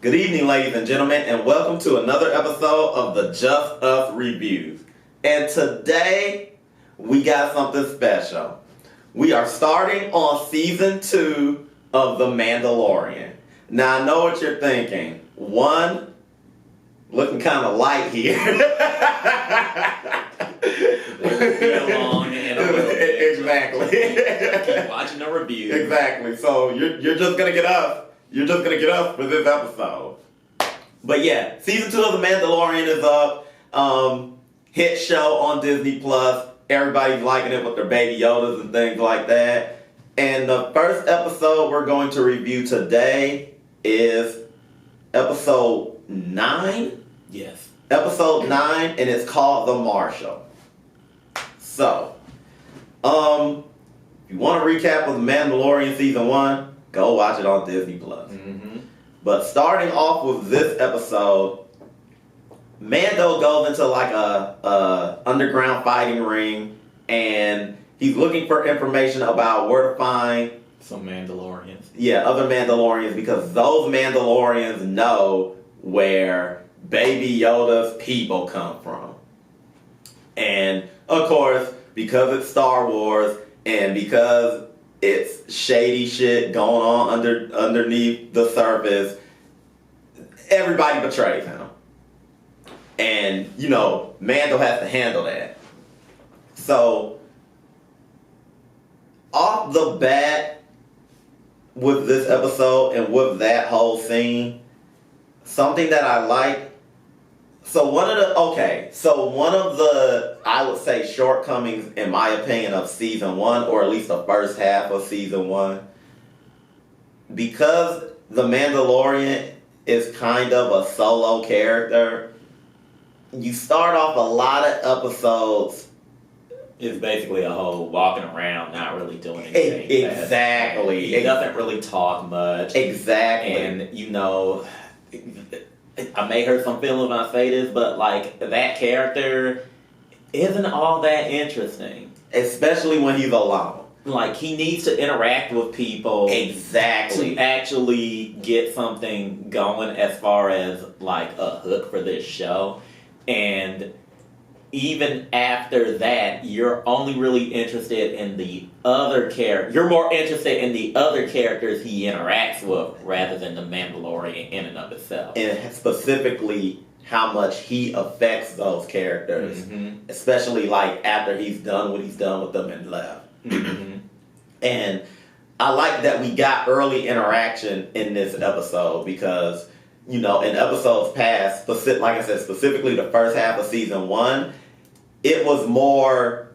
Good evening, ladies and gentlemen, and welcome to another episode of the Just Us Reviews. And today, we got something special. We are starting on Season 2 of The Mandalorian. Now, I know what you're thinking. One, looking kind of light here. Exactly. Keep watching the review. Exactly. So you're just gonna get up. You're just gonna get up for this episode. But yeah, season 2 of The Mandalorian is up. Hit show on Disney Plus. Everybody's liking it with their baby Yodas and things like that. And the first episode we're going to review today is episode 9. Yes. Episode 9, and it's called The Marshal. So, if you want to recap of The Mandalorian Season 1, go watch it on Disney Plus. Mm-hmm. But starting off with this episode, Mando goes into like a underground fighting ring, and he's looking for information about where to find some Mandalorians. Yeah, other Mandalorians, because those Mandalorians know where Baby Yoda's people come from. And of course, because it's Star Wars and because it's shady shit going on underneath the surface, everybody betrays him. And, you know, Mando has to handle that. So, off the bat with this episode and with that whole scene, something that I like. So one of the, I would say, shortcomings, in my opinion, of Season 1, or at least the first half of Season 1, because The Mandalorian is kind of a solo character, you start off a lot of episodes. It's basically a whole walking around, not really doing anything. Exactly. He doesn't really talk much. Exactly. And, you know, I may hurt some feelings when I say this, but, like, that character isn't all that interesting. Especially when he's alone. Like, he needs to interact with people. Exactly. To actually get something going as far as, like, a hook for this show. And even after that, you're only really interested in the other character. You're more interested in the other characters he interacts with rather than the Mandalorian in and of itself. And specifically how much he affects those characters. Mm-hmm. Especially like after he's done what he's done with them and left. Mm-hmm. And I like that we got early interaction in this episode because, you know, in episodes past, like I said, specifically the first half of Season 1, it was more,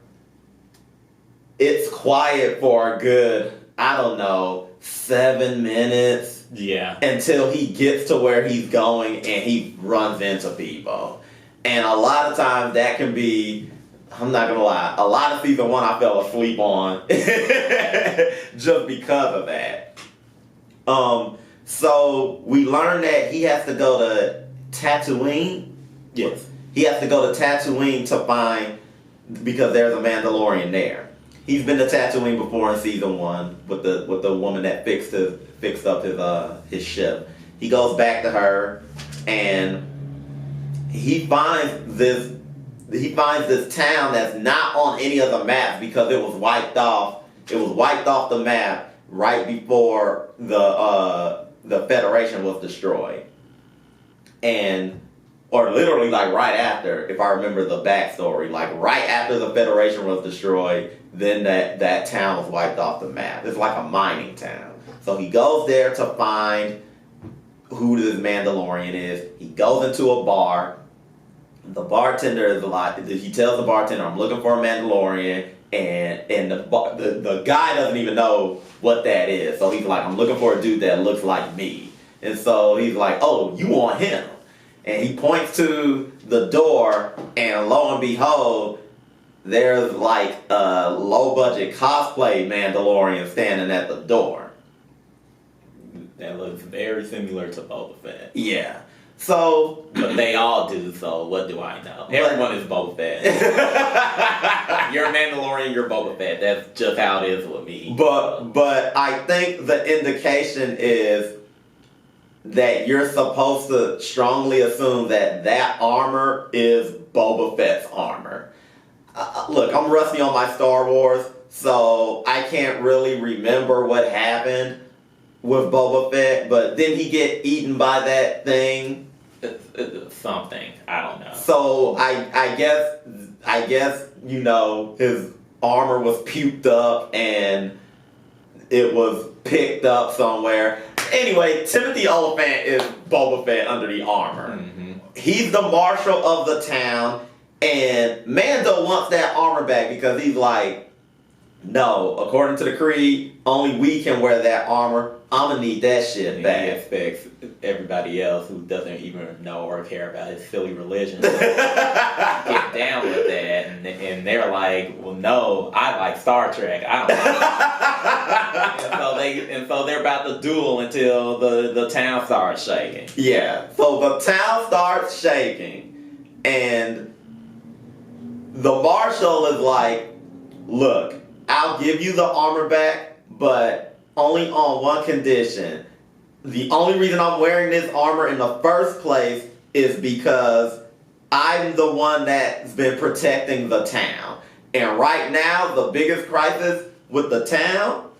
it's quiet for a good, 7 minutes. Yeah. Until he gets to where he's going and he runs into people. And a lot of times that can be, I'm not going to lie, a lot of Season 1 I fell asleep on just because of that. So we learned that he has to go to Tatooine. Yes. He has to go to Tatooine to find, because there's a Mandalorian there. He's been to Tatooine before in Season 1 with the woman that fixed up his ship. He goes back to her and he finds this town that's not on any of the maps because it was wiped off. It was wiped off the map right before the Federation was destroyed. Or literally like right after, if I remember the backstory, like right after the Federation was destroyed, then that town was wiped off the map. It's like a mining town. So he goes there to find who this Mandalorian is. He goes into a bar. The bartender he tells the bartender, I'm looking for a Mandalorian, and the guy doesn't even know what that is. So he's like, I'm looking for a dude that looks like me. And so he's like, oh, you want him? And he points to the door, and lo and behold, there's like a low-budget cosplay Mandalorian standing at the door. That looks very similar to Boba Fett. Yeah. So, but they all do, so what do I know? Everyone is Boba Fett. You're a Mandalorian, you're Boba Fett. That's just how it is with me. But I think the indication is that you're supposed to strongly assume that that armor is Boba Fett's armor. Look, I'm rusty on my Star Wars, so I can't really remember what happened with Boba Fett, but didn't he get eaten by that thing? Something. I don't know. So I guess you know his armor was puked up and it was picked up somewhere. Anyway, Timothy Oliphant is Boba Fett under the armor. Mm-hmm. He's the marshal of the town, and Mando wants that armor back because he's like, no, according to the creed, only we can wear that armor. I'm gonna need that shit And back. he expects everybody else who doesn't even know or care about his silly religion to get down with that, and they're like, well, no, I like Star Trek. I don't like and so they're about to duel until the town starts shaking. Yeah, so the town starts shaking, and the marshal is like, look, I'll give you the armor back, but only on one condition. The only reason I'm wearing this armor in the first place is because I'm the one that's been protecting the town. And right now, the biggest crisis with the town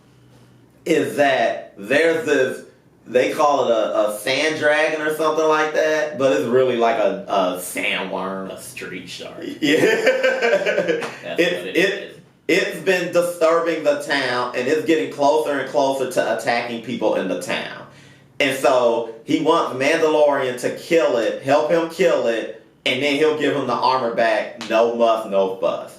is that there's this, they call it a sand dragon or something like that, but it's really like a sandworm. A street shark. Yeah. That's what it is. It's been disturbing the town, and it's getting closer and closer to attacking people in the town. And so he wants Mandalorian to kill it, help him kill it, and then he'll give him the armor back. No muss, no fuss.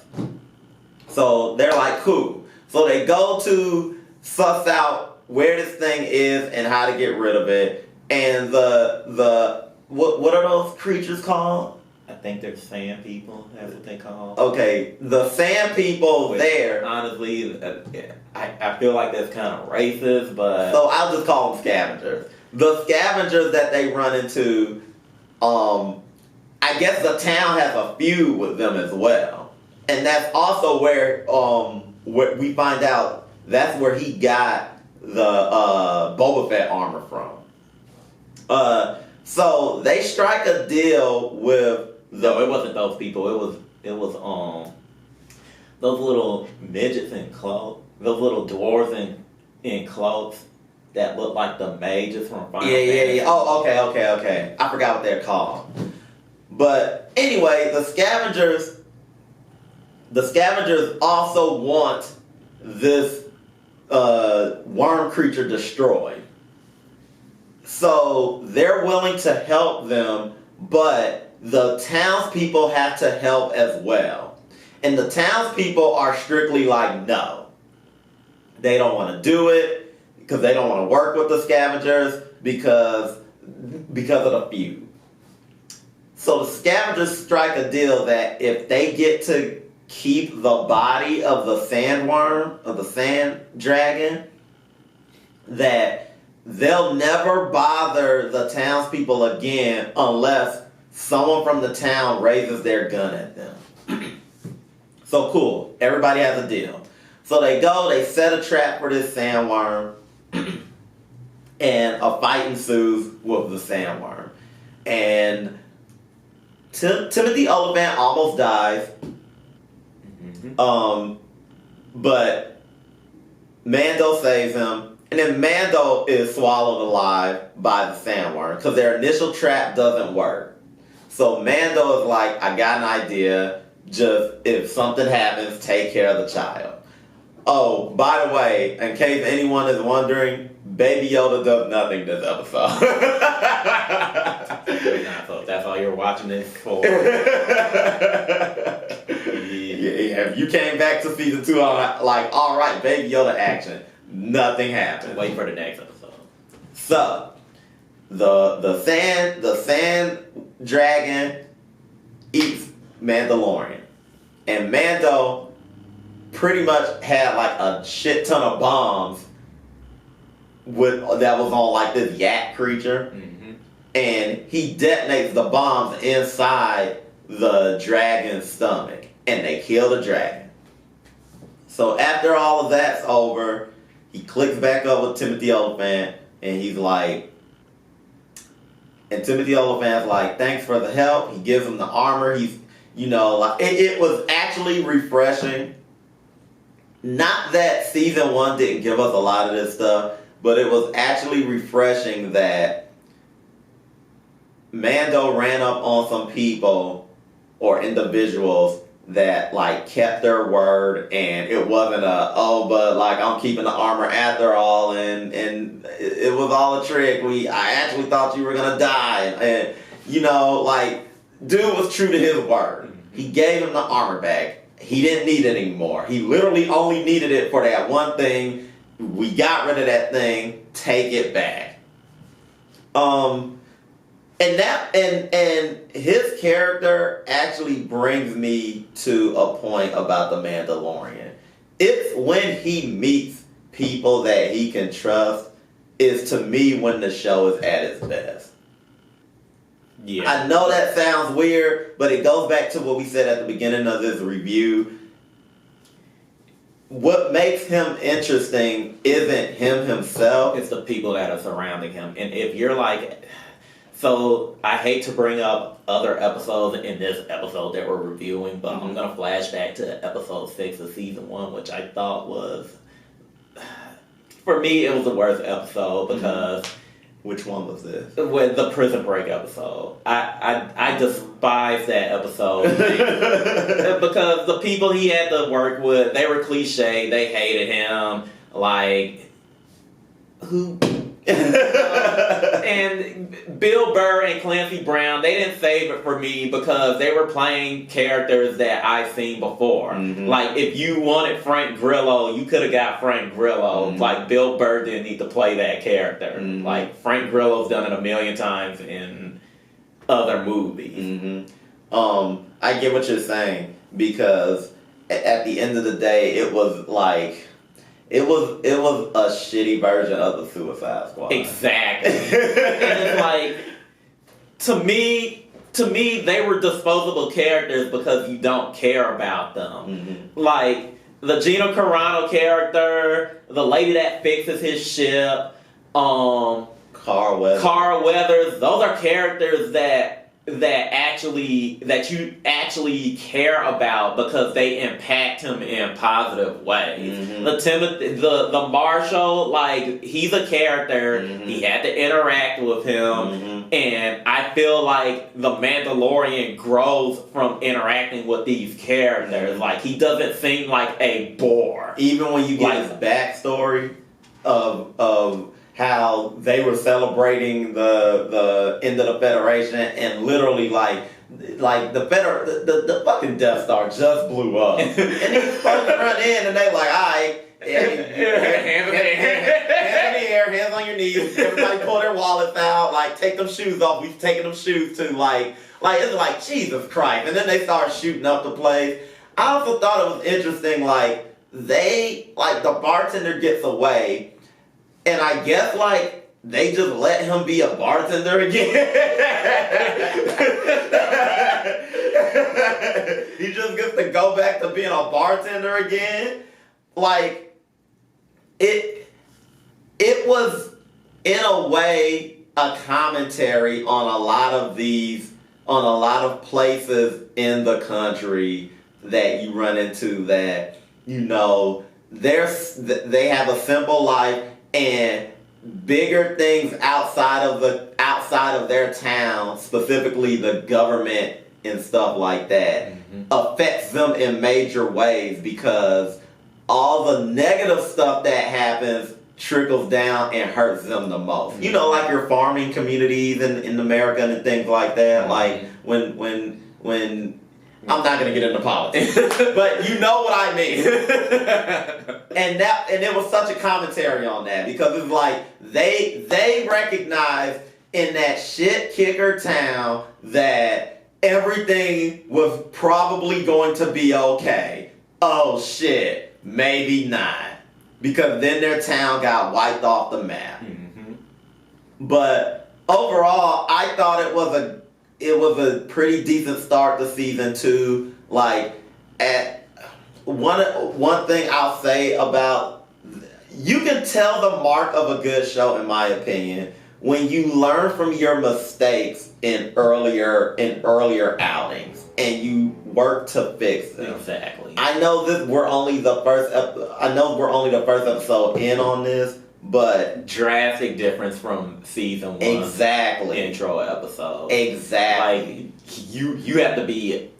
So they're like, cool. So they go to suss out where this thing is and how to get rid of it. And what are those creatures called? I think they're sand people. That's what they call. Okay, the sand people there. Honestly, I feel like that's kind of racist, but So I'll just call them scavengers. The scavengers that they run into, I guess the town has a feud with them as well, and that's also where we find out that's where he got the Boba Fett armor from. So they strike a deal with. No, it wasn't those people. It was those little midgets in cloaks, those little dwarves in cloaks that look like the mages from Final Fantasy. Yeah. Oh, okay. I forgot what they're called. But anyway, the scavengers also want this worm creature destroyed. So they're willing to help them, but the townspeople have to help as well. And the townspeople are strictly like, no. They don't want to do it because they don't want to work with the scavengers because of the feud. So the scavengers strike a deal that if they get to keep the body of the sandworm, of the sand dragon, that they'll never bother the townspeople again unless someone from the town raises their gun at them. So cool. Everybody has a deal. So they go, they set a trap for this sandworm, and a fight ensues with the sandworm. And Timothy Oliphant almost dies. Mm-hmm. But Mando saves him. And then Mando is swallowed alive by the sandworm because their initial trap doesn't work. So Mando is like, I got an idea. Just, if something happens, take care of the child. Oh, by the way, in case anyone is wondering, Baby Yoda does nothing this episode. So that's all you're watching this for. Yeah, if you came back to season 2, I'm like, all right, Baby Yoda action. Nothing happened. Wait for the next episode. So, the sand dragon eats Mandalorian, and Mando pretty much had like a shit ton of bombs that was on like this yak creature, Mm-hmm. and he detonates the bombs inside the dragon's stomach, and they kill the dragon. So after all of that's over, he clicks back up with Timothy Oliphant, and he's like, And Timothy Olyphant's like, thanks for the help. He gives him the armor. He's, like it was actually refreshing. Not that season 1 didn't give us a lot of this stuff, but it was actually refreshing that Mando ran up on some people or individuals that like kept their word, and it wasn't but like I'm keeping the armor after all, and it was all a trick. I actually thought you were gonna die, and like dude was true to his word. He gave him the armor back. He didn't need it anymore. He literally only needed it for that one thing. We got rid of that thing. Take it back. And his character actually brings me to a point about the Mandalorian. It's when he meets people that he can trust is to me when the show is at its best. Yeah. I know that sounds weird, but it goes back to what we said at the beginning of this review. What makes him interesting isn't him himself. It's the people that are surrounding him. And if you're like... So, I hate to bring up other episodes in this episode that we're reviewing, but I'm going to flash back to episode 6 of season 1, which I thought was... For me, it was the worst episode because... Which one was this? With the prison break episode. I despise that episode. Because the people he had to work with, they were cliche, they hated him. Like, who... and Bill Burr and Clancy Brown, they didn't save it for me because they were playing characters that I've seen before. Like, if you wanted Frank Grillo, you could have got Frank Grillo. Like, Bill Burr didn't need to play that character. Like, Frank Grillo's done it a million times in other movies. I get what you're saying, because at the end of the day, it was like... It was a shitty version of the Suicide Squad. Exactly. And it's like, to me, they were disposable characters because you don't care about them. Like, the Gina Carano character, the lady that fixes his ship, Carl Weathers, those are characters that you actually care about because they impact him in positive ways. The Marshal, like, he's a character. He had to interact with him, and I feel like the Mandalorian grows from interacting with these characters. Like, he doesn't seem like a bore. Even when you get his backstory of how they were celebrating the end of the Federation, and literally like the fucking Death Star just blew up, and he's supposed to run in, and they like, alright, hands in the air, hands on your knees, everybody pull their wallets out, like take them shoes off. We've taken them shoes too, like it's like Jesus Christ, and then they start shooting up the place. I also thought it was interesting, like the bartender gets away. And I guess, like, they just let him be a bartender again. He just gets to go back to being a bartender again. Like, it was, in a way, a commentary on a lot of places in the country that you run into that, they have a simple life, and bigger things outside of their town, specifically the government and stuff like that, affects them in major ways, because all the negative stuff that happens trickles down and hurts them the most. Like your farming communities in America and things like that. Like when I'm not gonna get into politics, but you know what I mean. And it was such a commentary on that, because it's like they recognized in that shit kicker town that everything was probably going to be okay. Oh shit, maybe not, because then their town got wiped off the map. But overall, I thought it was a pretty decent start to season 2. Like, at one thing I'll say about, you can tell the mark of a good show, in my opinion, when you learn from your mistakes in earlier outings and you work to fix them. Exactly. I know we're only the first episode in on this, but drastic difference from season 1. Exactly. Intro episode. Exactly. Like you have to be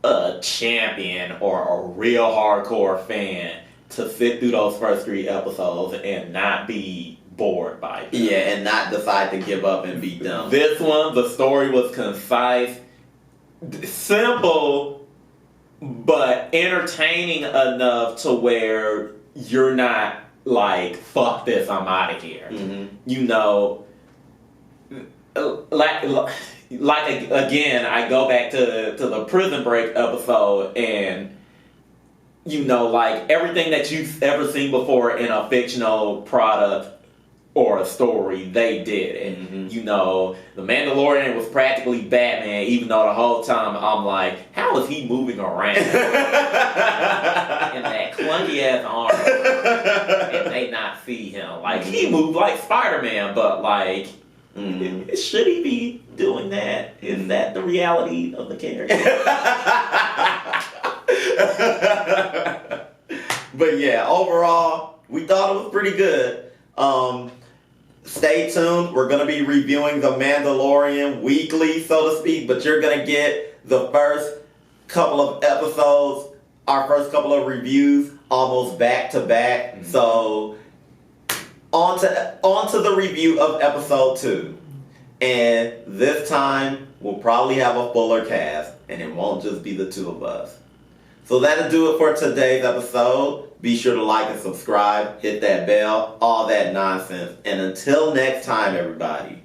a champion or a real hardcore fan to sit through those first 3 episodes and not be bored by them. Yeah, and not decide to give up and be done. This one, the story was concise, simple, but entertaining enough to where you're not like, fuck this, I'm out of here. Mm-hmm. You know, like again, I go back to the Prison Break episode, and you know, like everything that you've ever seen before in a fictional product or a story, they did it. Mm-hmm. You know, the Mandalorian was practically Batman, even though the whole time I'm like, how is he moving around in that clunky ass armor and they not see him? Like, he moved like Spider-Man, but like, should he be doing that? Is that the reality of the character? But yeah, overall, we thought it was pretty good. Stay tuned. We're going to be reviewing The Mandalorian weekly, so to speak, but you're going to get the first couple of episodes, our first couple of reviews, almost back to back. Mm-hmm. So, on to the review of episode 2. And this time, we'll probably have a fuller cast, and it won't just be the 2 of us. So that'll do it for today's episode. Be sure to like and subscribe, hit that bell, all that nonsense. And until next time, everybody,